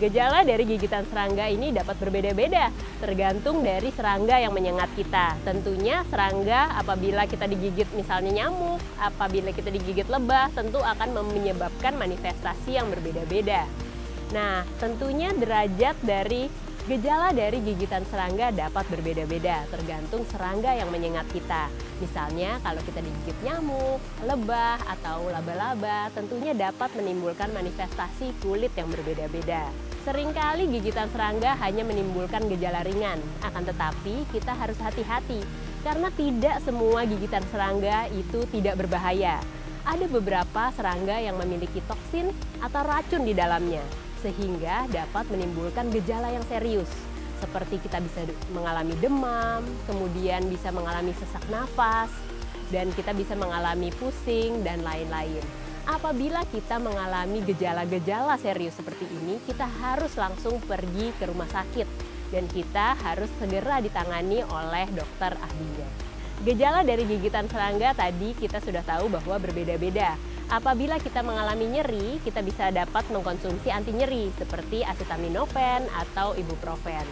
Gejala dari gigitan serangga ini dapat berbeda-beda, tergantung dari serangga yang menyengat kita. Tentunya serangga apabila kita digigit misalnya nyamuk, apabila kita digigit lebah, tentu akan menyebabkan manifestasi yang berbeda-beda. Nah, tentunya derajat dari gejala dari gigitan serangga dapat berbeda-beda, tergantung serangga yang menyengat kita. Misalnya kalau kita digigit nyamuk, lebah, atau laba-laba, tentunya dapat menimbulkan manifestasi kulit yang berbeda-beda. Seringkali gigitan serangga hanya menimbulkan gejala ringan, akan tetapi kita harus hati-hati karena tidak semua gigitan serangga itu tidak berbahaya. Ada beberapa serangga yang memiliki toksin atau racun di dalamnya, sehingga dapat menimbulkan gejala yang serius. Seperti kita bisa mengalami demam, kemudian bisa mengalami sesak nafas, dan kita bisa mengalami pusing, dan lain-lain. Apabila kita mengalami gejala-gejala serius seperti ini, kita harus langsung pergi ke rumah sakit, dan kita harus segera ditangani oleh dokter ahlinya. Gejala dari gigitan serangga tadi kita sudah tahu bahwa berbeda-beda. Apabila kita mengalami nyeri, kita bisa dapat mengkonsumsi anti nyeri seperti acetaminophen atau ibuprofen.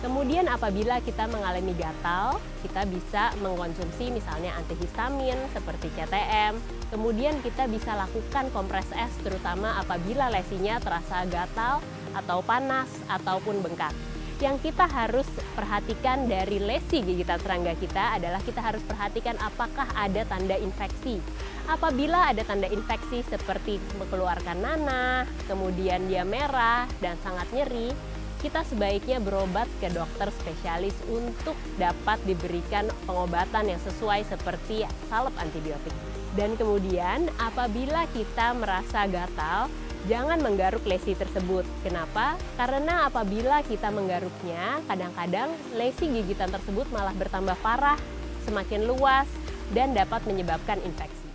Kemudian apabila kita mengalami gatal, kita bisa mengkonsumsi misalnya antihistamin seperti CTM. Kemudian kita bisa lakukan kompres es terutama apabila lesinya terasa gatal atau panas ataupun bengkak. Yang kita harus perhatikan dari lesi gigitan serangga kita adalah kita harus perhatikan apakah ada tanda infeksi. Apabila ada tanda infeksi seperti mengeluarkan nanah, kemudian dia merah dan sangat nyeri, kita sebaiknya berobat ke dokter spesialis untuk dapat diberikan pengobatan yang sesuai seperti salep antibiotik. Dan kemudian apabila kita merasa gatal, jangan menggaruk lesi tersebut. Kenapa? Karena apabila kita menggaruknya, kadang-kadang lesi gigitan tersebut malah bertambah parah, semakin luas, dan dapat menyebabkan infeksi.